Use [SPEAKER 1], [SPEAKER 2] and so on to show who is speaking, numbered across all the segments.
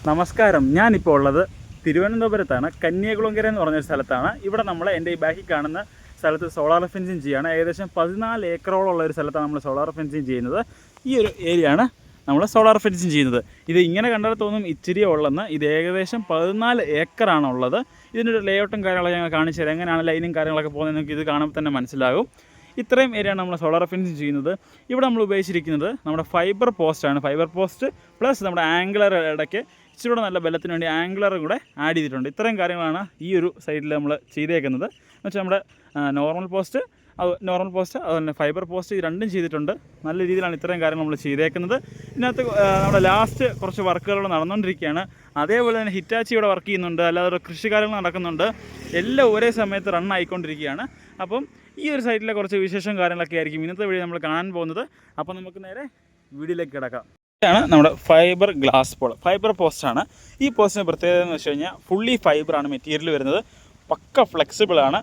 [SPEAKER 1] നമസ്കാരം. ഞാനിപ്പോൾ ഉള്ളത് തിരുവനന്തപുരത്താണ്. കന്യാകുളങ്കര എന്ന് പറഞ്ഞൊരു സ്ഥലത്താണ്. ഇവിടെ നമ്മൾ എൻ്റെ ഈ ബാക്കിൽ കാണുന്ന സ്ഥലത്ത് സോളാർ ഫെൻസിങ് ചെയ്യുകയാണ്. ഏകദേശം 14 ഏക്കറോളം ഉള്ള ഒരു സ്ഥലത്താണ് നമ്മൾ സോളാർ ഫെൻസിങ് ചെയ്യുന്നത്. ഈ ഒരു ഏരിയയാണ് നമ്മൾ സോളാർ ഫെൻസിങ് ചെയ്യുന്നത്. ഇത് ഇങ്ങനെ കണ്ടാൽ തോന്നും ഇച്ചിരി ഉള്ളെന്ന്. ഇത് ഏകദേശം 14 ഏക്കറാണ് ഉള്ളത്. ഇതിൻ്റെ ഒരു ലേഔട്ടും കാര്യങ്ങളൊക്കെ ഞങ്ങൾ കാണിച്ചു തരാം. എങ്ങനെയാണ് ലൈനും കാര്യങ്ങളൊക്കെ പോകുന്നത് നിങ്ങൾക്ക് ഇത് കാണുമ്പോൾ തന്നെ മനസ്സിലാകും. ഇത്രയും ഏരിയയാണ് നമ്മൾ സോളാർ ഫെൻസിങ് ചെയ്യുന്നത്. ഇവിടെ നമ്മൾ ഉപയോഗിച്ചിരിക്കുന്നത് നമ്മുടെ ഫൈബർ പോസ്റ്റാണ്. ഫൈബർ പോസ്റ്റ് പ്ലസ് നമ്മുടെ ആംഗുലർ ഇടയ്ക്ക് ഇച്ചിരി നല്ല ബലത്തിന് വേണ്ടി ആംഗുലറും കൂടെ ആഡ് ചെയ്തിട്ടുണ്ട്. ഇത്രയും കാര്യങ്ങളാണ് ഈ ഒരു സൈഡിൽ നമ്മൾ ചെയ്തേക്കുന്നത്. എന്ന് വെച്ചാൽ നമ്മുടെ നോർമൽ പോസ്റ്റ് അതുപോലെ ഫൈബർ പോസ്റ്റ് ഇത് രണ്ടും ചെയ്തിട്ടുണ്ട്. നല്ല രീതിയിലാണ് ഇത്രയും കാര്യങ്ങൾ നമ്മൾ ചെയ്തേക്കുന്നത്. ഇതിനകത്ത് നമ്മുടെ ലാസ്റ്റ് കുറച്ച് വർക്കുകൾ നടന്നുകൊണ്ടിരിക്കുകയാണ്. അതേപോലെ തന്നെ ഹിറ്റാച്ചി ഇവിടെ വർക്ക് ചെയ്യുന്നുണ്ട്. അല്ലാതെ കൃഷി കാര്യങ്ങൾ നടക്കുന്നുണ്ട്. എല്ലാം ഒരേ സമയത്ത് റൺ ആയിക്കൊണ്ടിരിക്കുകയാണ്. അപ്പം ഈ ഒരു സൈഡിലെ കുറച്ച് വിശേഷം കാര്യങ്ങളൊക്കെ ആയിരിക്കും ഇന്നത്തെ വീഡിയോ നമ്മൾ കാണാൻ പോകുന്നത്. അപ്പം നമുക്ക് നേരെ വീഡിയോയിലേക്ക് കിടക്കാം. ഇതാണ് നമ്മുടെ ഫൈബർ ഗ്ലാസ് ഫൈബർ പോസ്റ്റാണ്. ഈ പോസ്റ്റിന് പ്രത്യേകത എന്ന് വെച്ച് കഴിഞ്ഞാൽ ഫുള്ളി ഫൈബറാണ് മെറ്റീരിയൽ വരുന്നത്. പക്ക ഫ്ലെക്സിബിളാണ്.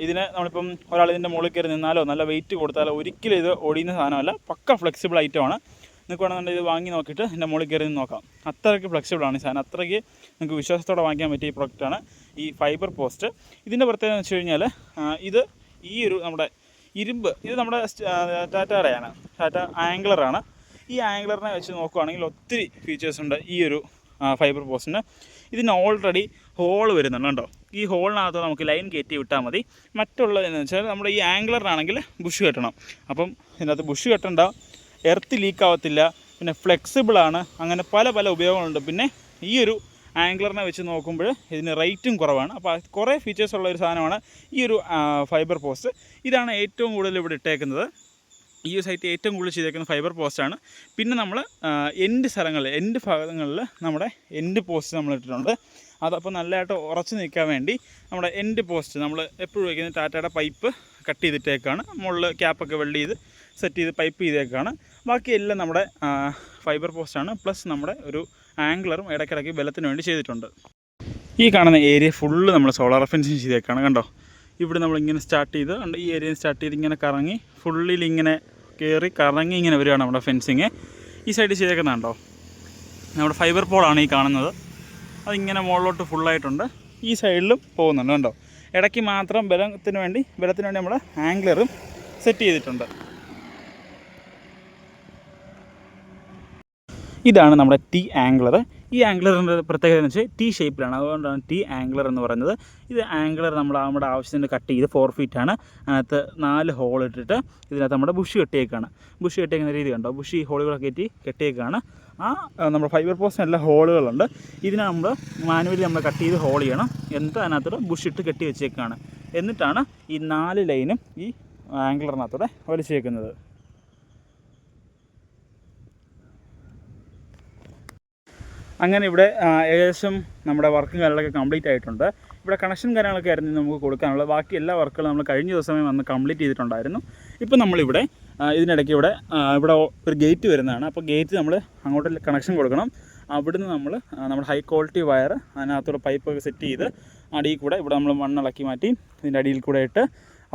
[SPEAKER 1] ഇതിന് നമ്മളിപ്പം ഒരാൾ ഇതിൻ്റെ മുകളിൽ കയറി നിന്നാലോ നല്ല വെയിറ്റ് കൊടുത്താലോ ഒരിക്കലും ഇത് ഒടിയുന്ന സാധനമല്ല. പക്ക ഫ്ലെക്സിബിൾ ഐറ്റമാണ്. നിങ്ങൾക്ക് വേണമെന്നുണ്ടെങ്കിൽ ഇത് വാങ്ങി നോക്കിയിട്ട് ഇതിൻ്റെ മുകളിൽ കയറി നിന്ന് നോക്കാം. അത്രയ്ക്ക് ഫ്ലെക്സിബിളാണ് ഈ സാധനം. അത്രയ്ക്ക് നിങ്ങൾക്ക് വിശ്വാസത്തോടെ വാങ്ങിക്കാൻ പറ്റിയ ഈ പ്രൊഡക്റ്റാണ് ഈ ഫൈബർ പോസ്റ്റ്. ഇതിൻ്റെ പ്രത്യേകത എന്ന് വെച്ച് കഴിഞ്ഞാൽ ഇത് ഈ ഒരു നമ്മുടെ ഇരുമ്പ് ഇത് നമ്മുടെ ടാറ്റയുടെയാണ്. ടാറ്റ ആംഗുലറാണ്. ഈ ആംഗുലറിനെ വെച്ച് നോക്കുകയാണെങ്കിൽ ഒത്തിരി ഫീച്ചേഴ്സ് ഉണ്ട് ഈ ഒരു ഫൈബർ പോസ്റ്റിന്. ഇതിന് ഓൾറെഡി ഹോൾ വരുന്നുണ്ട് കേട്ടോ. ഈ ഹോളിനകത്ത് നമുക്ക് ലൈൻ കയറ്റി വിട്ടാൽ മതി. മറ്റുള്ളതെന്ന് വെച്ചാൽ നമ്മുടെ ഈ ആംഗുലറിനാണെങ്കിൽ ബുഷ് കെട്ടണം. അപ്പം ഇതിനകത്ത് ബുഷ് കെട്ടണ്ട, എർത്ത് ലീക്കാവത്തില്ല, പിന്നെ ഫ്ലെക്സിബിളാണ്. അങ്ങനെ പല പല ഉപയോഗങ്ങളുണ്ട്. പിന്നെ ഈ ഒരു ആംഗുലറിനെ വെച്ച് നോക്കുമ്പോൾ ഇതിന് റേറ്റും കുറവാണ്. അപ്പോൾ കുറേ ഫീച്ചേഴ്സ് ഉള്ള ഒരു സാധനമാണ് ഈ ഒരു ഫൈബർ പോസ്റ്റ്. ഇതാണ് ഏറ്റവും കൂടുതൽ ഇവിടെ ഇട്ടേക്കുന്നത്. ഈ സൈറ്റ് ഏറ്റവും കൂടുതൽ ചെയ്തേക്കുന്ന ഫൈബർ പോസ്റ്റാണ്. പിന്നെ നമ്മൾ എൻഡ് ഭാഗങ്ങളിൽ നമ്മുടെ എൻഡ് പോസ്റ്റ് നമ്മൾ ഇട്ടിട്ടുണ്ട്. അതപ്പോൾ നല്ലതായിട്ട് ഉറച്ച് നിൽക്കാൻ വേണ്ടി നമ്മുടെ എൻഡ് പോസ്റ്റ് നമ്മൾ എപ്പോഴും വയ്ക്കുന്ന ടാറ്റയുടെ പൈപ്പ് കട്ട് ചെയ്തിട്ടേക്കാണ്. മുകളിൽ ക്യാപ്പൊക്കെ വെൽഡ് ചെയ്ത് സെറ്റ് ചെയ്ത് പൈപ്പ് ചെയ്തേക്കാണ്. ബാക്കിയെല്ലാം നമ്മുടെ ഫൈബർ പോസ്റ്റാണ്. പ്ലസ് നമ്മുടെ ഒരു ആംഗുലറും ഇടയ്ക്കിടയ്ക്ക് ബലത്തിന് വേണ്ടി ചെയ്തിട്ടുണ്ട്. ഈ കാണുന്ന ഏരിയ ഫുള്ള് നമ്മൾ സോളാർ ഫെൻസിങ് ചെയ്തേക്കാണ്. കണ്ടോ, ഇവിടെ നമ്മളിങ്ങനെ സ്റ്റാർട്ട് ചെയ്ത് ഈ ഏരിയയിൽ സ്റ്റാർട്ട് ചെയ്ത് ഇങ്ങനെ കറങ്ങി ഫുള്ളിൽ ഇങ്ങനെ കയറി കറങ്ങി ഇങ്ങനെ വരികയാണ് നമ്മുടെ ഫെൻസിങ്. ഈ സൈഡിൽ ചെയ്തേക്കുന്നുണ്ടോ, നമ്മുടെ ഫൈബർ പോളാണ് ഈ കാണുന്നത്. അതിങ്ങനെ മുകളിലോട്ട് ഫുള്ളായിട്ടുണ്ട്. ഈ സൈഡിലും പോകുന്നുണ്ട്. കണ്ടോ, ഇടയ്ക്ക് മാത്രം ബലത്തിന് വേണ്ടി നമ്മൾ ആംഗുലറും സെറ്റ് ചെയ്തിട്ടുണ്ട്. ഇതാണ് നമ്മുടെ ടി ആംഗുലർ. ഈ ആംഗുലറിൻ്റെ പ്രത്യേകത എന്ന് വെച്ചാൽ ടി ഷേപ്പിലാണ്. അതുകൊണ്ടാണ് ടി ആംഗുലർ എന്ന് പറയുന്നത്. ഇത് ആംഗുലർ നമ്മുടെ ആവശ്യത്തിന് കട്ട് ചെയ്ത് 4 ഫീറ്റാണ്. അതിനകത്ത് 4 ഹോൾ ഇട്ടിട്ട് ഇതിനകത്ത് നമ്മുടെ ബുഷ് കെട്ടിയേക്കാണ്. ബുഷ് കെട്ടിയേക്കുന്ന രീതി കണ്ടോ, ബുഷ് ഈ ഹോളുകളൊക്കെ കെട്ടിയേക്കാണ്. നമ്മുടെ ഫൈബർ പോസ്റ്റിനെല്ലാം ഹോളുകളുണ്ട്. ഇതിനെ നമ്മൾ മാനുവലി നമ്മൾ കട്ട് ചെയ്ത് ഹോൾ ചെയ്യണം. എന്നിട്ട് അതിനകത്തോടെ ബുഷ് ഇട്ട് കെട്ടി വെച്ചേക്കാണ്. എന്നിട്ടാണ് ഈ 4 ലൈനും ഈ ആംഗുലറിനകത്തോടെ വലിച്ചേക്കുന്നത്. അങ്ങനെ ഇവിടെ ഏകദേശം നമ്മുടെ വർക്കും കാര്യങ്ങളൊക്കെ കംപ്ലീറ്റ് ആയിട്ടുണ്ട്. ഇവിടെ കണക്ഷൻ കാര്യങ്ങളൊക്കെ ആയിരുന്നു നമുക്ക് കൊടുക്കാനുള്ളത്. ബാക്കി എല്ലാ വർക്കുകളും നമ്മൾ കഴിഞ്ഞ ദിവസമേ വന്ന് കംപ്ലീറ്റ് ചെയ്തിട്ടുണ്ടായിരുന്നു. ഇപ്പോൾ നമ്മളിവിടെ ഇതിനിടയ്ക്ക് ഇവിടെ ഒരു ഗേറ്റ് വരുന്നതാണ്. അപ്പോൾ ഗേറ്റ് നമ്മൾ അങ്ങോട്ട് കണക്ഷൻ കൊടുക്കണം. അവിടുന്ന് നമ്മൾ നമ്മുടെ ഹൈ ക്വാളിറ്റി വയർ അതിനകത്തൂടെ പൈപ്പൊക്കെ സെറ്റ് ചെയ്ത് അടിയിൽ കൂടെ ഇവിടെ നമ്മൾ മണ്ണിളക്കി മാറ്റി ഇതിൻ്റെ അടിയിൽ കൂടെ ഇട്ട്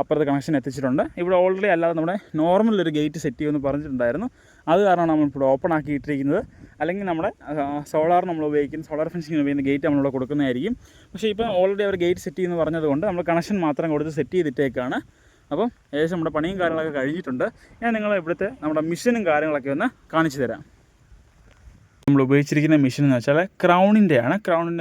[SPEAKER 1] അപ്പുറത്ത് കണക്ഷൻ എത്തിച്ചിട്ടുണ്ട്. ഇവിടെ ഓൾറെഡി അല്ലാതെ നമ്മുടെ നോർമലൊരു ഗേറ്റ് സെറ്റ് ചെയ്യുമെന്ന് പറഞ്ഞിട്ടുണ്ടായിരുന്നു. അത് കാരണമാണ് നമ്മളിവിടെ ഓപ്പൺ ആക്കി ഇട്ടിരിക്കുന്നത്. അല്ലെങ്കിൽ നമ്മുടെ സോളാർ ഫെൻസിങ് ഉപയോഗിക്കുന്ന ഗേറ്റ് നമ്മളിവിടെ കൊടുക്കുന്നതായിരിക്കും. പക്ഷേ ഇപ്പോൾ ഓൾറെഡി അവർ ഗേറ്റ് സെറ്റ് ചെയ്യുമെന്ന് പറഞ്ഞതുകൊണ്ട് നമ്മൾ കണക്ഷൻ മാത്രം കൊടുത്ത് സെറ്റ് ചെയ്തിട്ടേക്കാണ്. അപ്പം ഏകദേശം നമ്മുടെ പണിയും കാര്യങ്ങളൊക്കെ കഴിഞ്ഞിട്ടുണ്ട്. ഞാൻ നിങ്ങളെ ഇവിടുത്തെ നമ്മുടെ മിഷനും കാര്യങ്ങളൊക്കെ ഒന്ന് കാണിച്ചു തരാം. നമ്മൾ ഉപയോഗിച്ചിരിക്കുന്ന മെഷീൻ എന്ന് വെച്ചാൽ ക്രൗണിൻ്റെ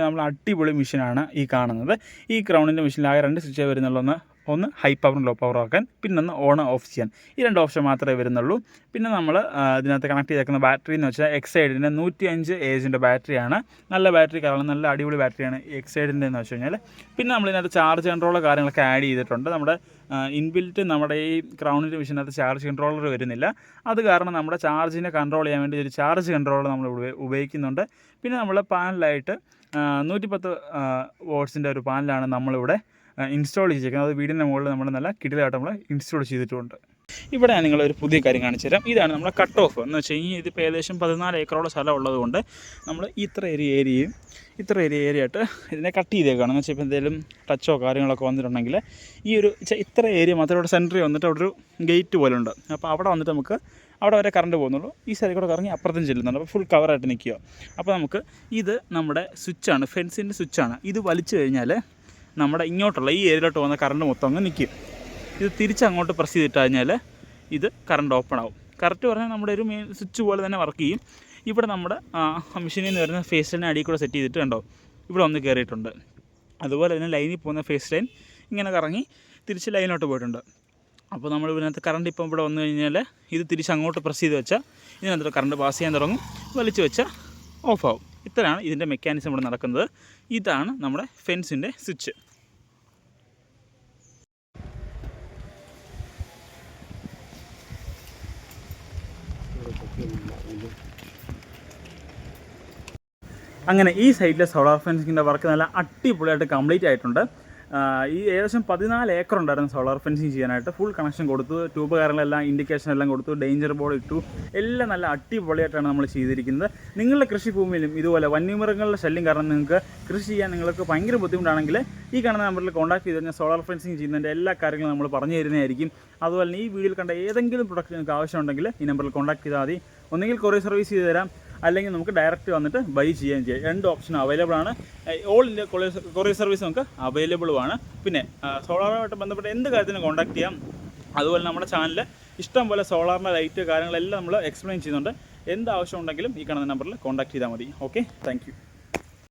[SPEAKER 1] നമ്മൾ അടിപൊളി മെഷീനാണ് ഈ കാണുന്നത്. ഈ ക്രൗണിൻ്റെ മെഷീനിൽ ആകെ 2 സ്വിച്ചേ വരുന്നുള്ളൂ. ഒന്ന് ഹൈ പവറും ലോ പവറും ആക്കാൻ, പിന്നെ ഒന്ന് ഓൺ ഓഫ് ചെയ്യാൻ. ഈ 2 ഓപ്ഷൻ മാത്രമേ വരുന്നുള്ളൂ. പിന്നെ നമ്മൾ ഇതിനകത്ത് കണക്ട് ചെയ്തേക്കുന്ന ബാറ്ററി എന്ന് വെച്ചാൽ എക്സൈഡിൻ്റെ 105 AH ബാറ്ററിയാണ്. നല്ല ബാറ്ററി, കാരണം നല്ല അടിപൊളി ബാറ്ററിയാണ് എക്സൈഡിൻ്റെ എന്ന് വെച്ച് കഴിഞ്ഞാൽ. പിന്നെ നമ്മളിതിനകത്ത് ചാർജ് കൺട്രോളർ കാര്യങ്ങളൊക്കെ ആഡ് ചെയ്തിട്ടുണ്ട്. നമ്മുടെ ഇൻബിൽറ്റ് നമ്മുടെ ഈ ക്രൗണിൻ്റെ മെഷീനകത്ത് ചാർജ് കൺട്രോളർ വരുന്നില്ല. അത് കാരണം നമ്മുടെ ചാർജിനെ കൺട്രോൾ ചെയ്യാൻ വേണ്ടി ഒരു ചാർജ് കൺട്രോളർ നമ്മൾ ഉപയോഗിക്കുന്നുണ്ട്. പിന്നെ നമ്മൾ പാനലായിട്ട് 110 വാട്ട്സിൻ്റെ ഒരു പാനലാണ് നമ്മളിവിടെ ഇൻസ്റ്റാൾ ചെയ്തിരിക്കുന്നത്. അത് വീടിൻ്റെ മുകളിൽ നമ്മൾ നല്ല കിടിലായിട്ട് നമ്മൾ ഇൻസ്റ്റാൾ ചെയ്തിട്ടുമുണ്ട്. ഇവിടെ ഞാൻ നിങ്ങളൊരു പുതിയ കാര്യം കാണിച്ചു തരാം. ഇതാണ് നമ്മുടെ കട്ട് ഓഫ് എന്ന് വെച്ച് കഴിഞ്ഞാൽ ഇതിപ്പോൾ ഏകദേശം 14 ഏക്കറോളം സ്ഥലം ഉള്ളതുകൊണ്ട് നമ്മൾ ഇത്ര ഏരിയ ആയിട്ട് ഇതിനെ കട്ട് ചെയ്തേക്കാണ്. എന്ന് വെച്ചാൽ ഇപ്പോൾ എന്തെങ്കിലും ടച്ചോ കാര്യങ്ങളൊക്കെ വന്നിട്ടുണ്ടെങ്കിൽ ഈ ഒരു ഇത്ര ഏരിയ മാത്രം ഇവിടെ സെൻറ്ററിൽ വന്നിട്ട് അവിടെ ഒരു ഗേറ്റ് പോലെ ഉണ്ട്. അപ്പോൾ അവിടെ വന്നിട്ട് നമുക്ക് അവിടെ വരെ കറണ്ട് പോകുന്നുള്ളൂ. ഈ സൈഡിൽ കൂടെ കറങ്ങി അപ്പുറത്തും ചെല്ലുന്നുണ്ട്. അപ്പോൾ ഫുൾ കവറായിട്ട് നിൽക്കുക. അപ്പോൾ നമുക്ക് ഇത് നമ്മുടെ സ്വിച്ചാണ്, ഫെൻസിൻ്റെ സ്വിച്ചാണ്. ഇത് വലിച്ചു കഴിഞ്ഞാൽ നമ്മുടെ ഇങ്ങോട്ടുള്ള ഈ ഏരിയയിലോട്ട് പോകുന്ന കറണ്ട് മൊത്തം അങ്ങ് നിൽക്കും. ഇത് തിരിച്ചങ്ങോട്ട് പ്രസ് ചെയ്തിട്ട് കഴിഞ്ഞാൽ ഇത് കറണ്ട് ഓപ്പൺ ആവും. കറക്റ്റ് പറഞ്ഞാൽ നമ്മുടെ ഒരു മെയിൻ സ്വിച്ച് പോലെ തന്നെ വർക്ക് ചെയ്യും. ഇവിടെ നമ്മുടെ മെഷീനിൽ നിന്ന് വരുന്ന ഫേസ് ലൈൻ അടിയിൽ കൂടെ സെറ്റ് ചെയ്തിട്ട് കണ്ടോ ഇവിടെ ഒന്ന് കയറിയിട്ടുണ്ട്. അതുപോലെ തന്നെ ലൈനിൽ പോകുന്ന ഫേസ് ലൈൻ ഇങ്ങനെ കറങ്ങി തിരിച്ച് ലൈനിലോട്ട് പോയിട്ടുണ്ട്. അപ്പോൾ നമ്മൾ ഇതിനകത്ത് കറണ്ട് ഇപ്പം ഇവിടെ വന്നു കഴിഞ്ഞാൽ ഇത് തിരിച്ച് അങ്ങോട്ട് പ്രസ് ചെയ്ത് വെച്ചാൽ ഇതിനകത്ത് കറണ്ട് പാസ് ചെയ്യാൻ തുടങ്ങും, വലിച്ചു വെച്ചാൽ ഓഫാവും. ഇത്രയാണ് ഇതിൻ്റെ മെക്കാനിസം ഇവിടെ നടക്കുന്നത്. ഇതാണ് നമ്മുടെ ഫെൻസിൻ്റെ സ്വിച്ച്. അങ്ങനെ ഈ സൈഡിലെ സോളാർ ഫെൻസിങ്ങിൻ്റെ വർക്ക് നല്ല അടിപൊളിയായിട്ട് കംപ്ലീറ്റ് ആയിട്ടുണ്ട്. ഈ ഏകദേശം 14 ഏക്കർ ഉണ്ടായിരുന്നു സോളാർ ഫെൻസിങ് ചെയ്യാനായിട്ട്. ഫുൾ കണക്ഷൻ കൊടുത്തു, ട്യൂബ് കാര്യങ്ങളെല്ലാം ഇൻഡിക്കേഷൻ എല്ലാം കൊടുത്തു, ഡേഞ്ചർ ബോർഡ് ഇട്ടു, എല്ലാം നല്ല അടിപൊളിയായിട്ടാണ് നമ്മൾ ചെയ്തിരിക്കുന്നത്. നിങ്ങളുടെ കൃഷിഭൂമിയിലും ഇതുപോലെ വന്യമൃഗങ്ങളുടെ ശല്യം കാരണം നിങ്ങൾക്ക് കൃഷി ചെയ്യാൻ നിങ്ങൾക്ക് ഭയങ്കര ബുദ്ധിമുട്ടാണെങ്കിൽ ഈ കാണുന്ന നമ്പറിൽ കോൺടാക്ട് ചെയ്ത് കഴിഞ്ഞാൽ സോളാർ ഫെൻസിങ് ചെയ്യുന്നതിൻ്റെ എല്ലാ കാര്യങ്ങളും നമ്മൾ പറഞ്ഞു തരുന്നതായിരിക്കും. അതുപോലെ തന്നെ ഈ വീഡിയോയിൽ കണ്ട ഏതെങ്കിലും പ്രൊഡക്റ്റ് നിങ്ങൾക്ക് ആവശ്യമുണ്ടെങ്കിൽ ഈ നമ്പറിൽ കോൺടാക്ട് ചെയ്താൽ മതി. ഒന്നെങ്കിൽ കൊറിയർ സർവീസ് ചെയ്ത് തരാം, അല്ലെങ്കിൽ നമുക്ക് ഡയറക്റ്റ് വന്നിട്ട് ബൈ ചെയ്യുകയും ചെയ്യാം. 2 ഓപ്ഷനും അവൈലബിൾ ആണ്. ഓൾ ഇന്ത്യ കൊറിയർ സർവീസ് നമുക്ക് അവൈലബിളുമാണ്. പിന്നെ സോളാറുമായിട്ട് ബന്ധപ്പെട്ട എന്ത് കാര്യത്തിനും കോൺടാക്ട് ചെയ്യാം. അതുപോലെ നമ്മുടെ ചാനലിൽ ഇഷ്ടം പോലെ സോളാറിൻ്റെ ലൈറ്റ് കാര്യങ്ങളെല്ലാം നമ്മൾ എക്സ്പ്ലെയിൻ ചെയ്യുന്നുണ്ട്. എന്ത് ആവശ്യം ഉണ്ടെങ്കിലും ഈ കാണുന്ന നമ്പറിൽ കോൺടാക്ട് ചെയ്താൽ മതി. Okay, thank you.